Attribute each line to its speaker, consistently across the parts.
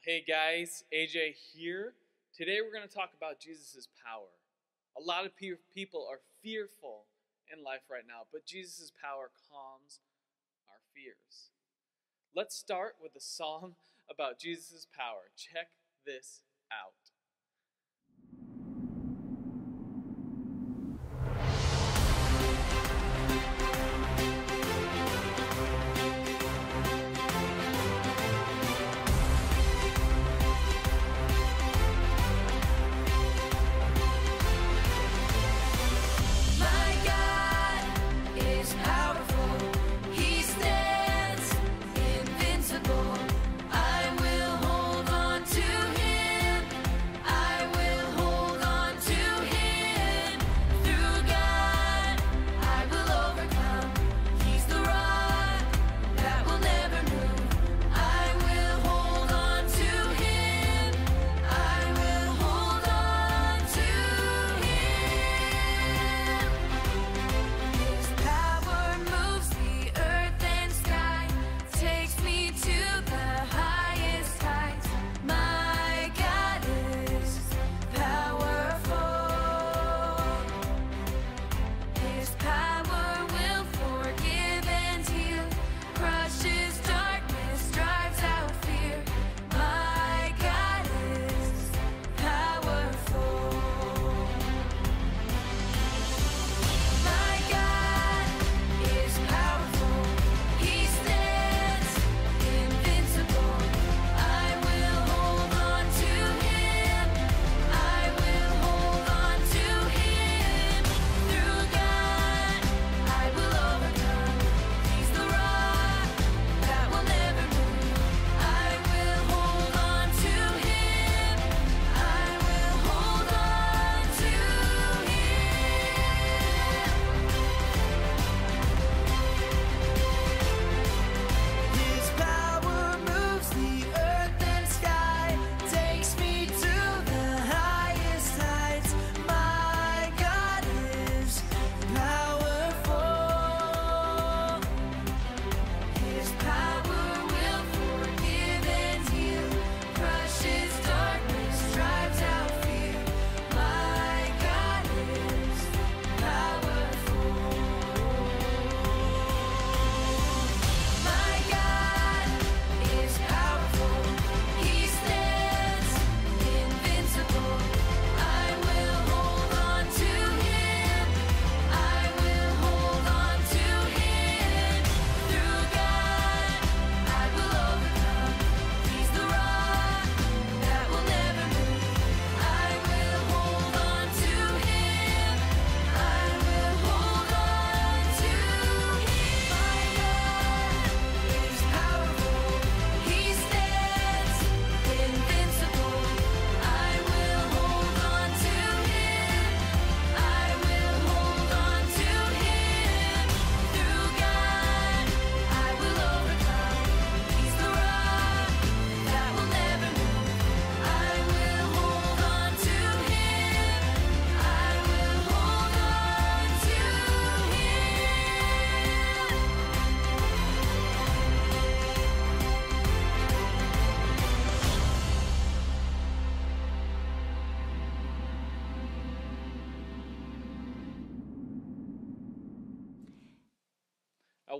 Speaker 1: Hey guys, AJ here. Today we're going to talk about Jesus' power. A lot of people are fearful in life right now, but Jesus' power calms our fears. Let's start with a song about Jesus' power. Check this out.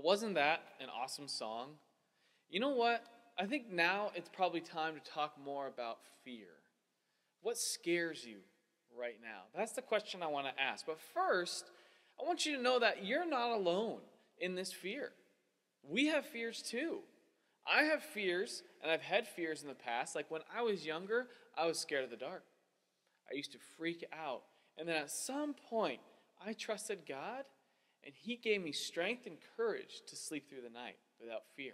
Speaker 1: Wasn't that an awesome song? You know what? I think now it's probably time to talk more about fear. What scares you right now? That's the question I want to ask. But first, I want you to know that you're not alone in this fear. We have fears too. I have fears, and I've had fears in the past. Like when I was younger, I was scared of the dark. I used to freak out. And then at some point, I trusted God, and He gave me strength and courage to sleep through the night without fear.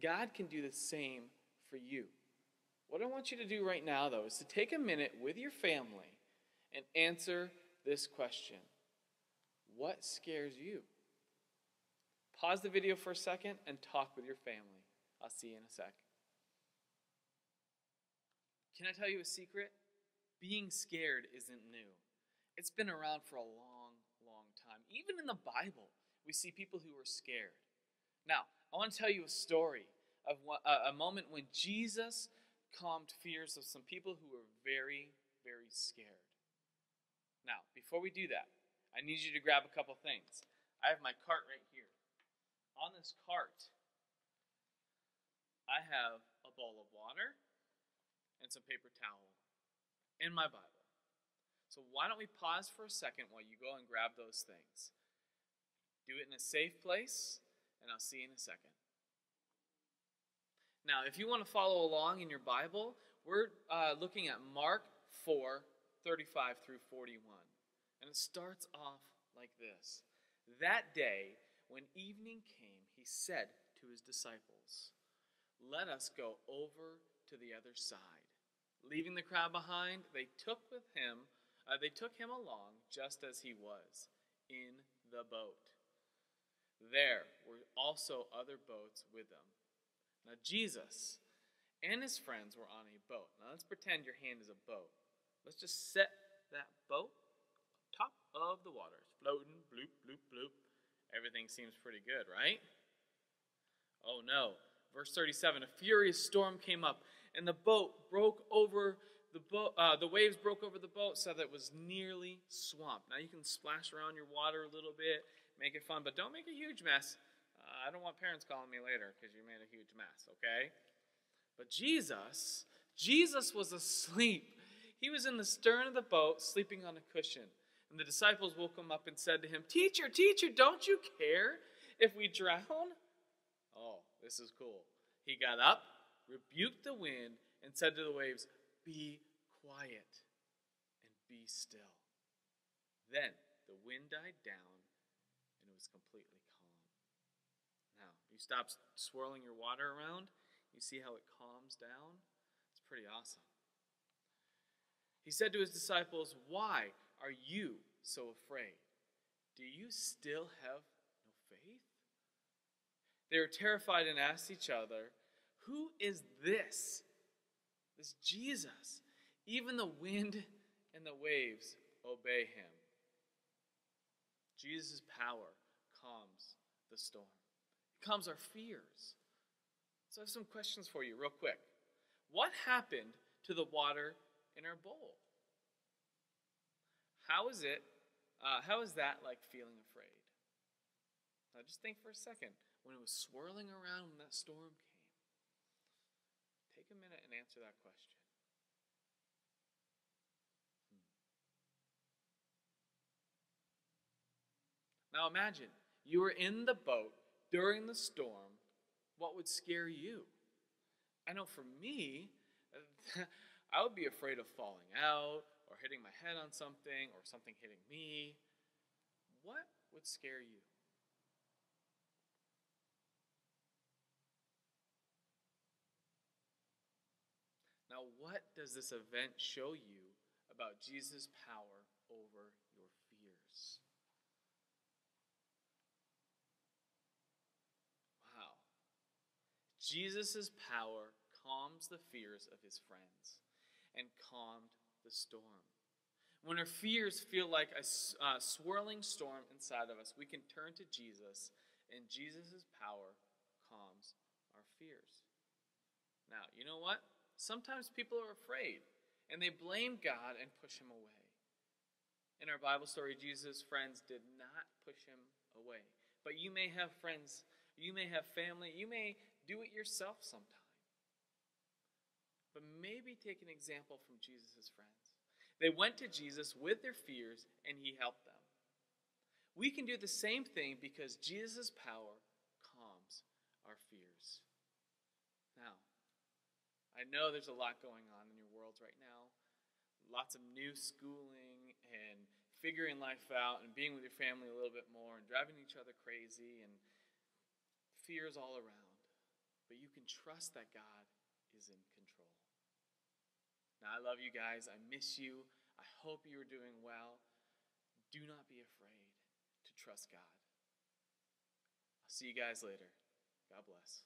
Speaker 1: God can do the same for you. What I want you to do right now, though, is to take a minute with your family and answer this question. What scares you? Pause the video for a second and talk with your family. I'll see you in a sec. Can I tell you a secret? Being scared isn't new. It's been around for a long time. Even in the Bible, we see people who were scared. Now, I want to tell you a story of a moment when Jesus calmed fears of some people who were very, very scared. Now, before we do that, I need you to grab a couple things. I have my cart right here. On this cart, I have a bowl of water and some paper towel and my Bible. So why don't we pause for a second while you go and grab those things? Do it in a safe place, and I'll see you in a second. Now, if you want to follow along in your Bible, we're looking at Mark 4:35 through 41. And it starts off like this. That day, when evening came, he said to his disciples, "Let us go over to the other side." Leaving the crowd behind, they took him along just as he was, in the boat. There were also other boats with them. Now Jesus and his friends were on a boat. Now let's pretend your hand is a boat. Let's just set that boat top of the water. It's floating, bloop, bloop, bloop. Everything seems pretty good, right? Oh no. Verse 37, a furious storm came up, and the waves broke over the boat so that it was nearly swamped. Now you can splash around your water a little bit, make it fun, but don't make a huge mess. I don't want parents calling me later because you made a huge mess, okay? But Jesus was asleep. He was in the stern of the boat, sleeping on a cushion. And the disciples woke him up and said to him, Teacher, don't you care if we drown? Oh, this is cool. He got up, rebuked the wind, and said to the waves, Be quiet and be still. Then the wind died down, and it was completely calm. Now, you stop swirling your water around, you see how it calms down? It's pretty awesome. He said to his disciples, Why are you so afraid? Do you still have no faith? They were terrified and asked each other, Who is this? This Jesus. Even the wind and the waves obey him. Jesus' power calms the storm. It calms our fears. So I have some questions for you real quick. What happened to the water in our bowl? How is that like feeling afraid? Now just think for a second. When it was swirling around when that storm came, take a minute and answer that question. Now imagine you were in the boat during the storm. What would scare you? I know for me, I would be afraid of falling out or hitting my head on something or something hitting me. What would scare you? Now, what does this event show you about Jesus' power over your fears? Wow. Jesus' power calms the fears of his friends and calmed the storm. When our fears feel like a swirling storm inside of us, we can turn to Jesus, and Jesus' power calms our fears. Now, you know what? Sometimes people are afraid, and they blame God and push him away. In our Bible story, Jesus' friends did not push him away. But you may have friends, you may have family, you may do it yourself sometime. But maybe take an example from Jesus' friends. They went to Jesus with their fears, and he helped them. We can do the same thing because Jesus' power calms our fears. Now, I know there's a lot going on in your world right now. Lots of new schooling and figuring life out and being with your family a little bit more and driving each other crazy and fears all around. But you can trust that God is in control. Now, I love you guys. I miss you. I hope you are doing well. Do not be afraid to trust God. I'll see you guys later. God bless.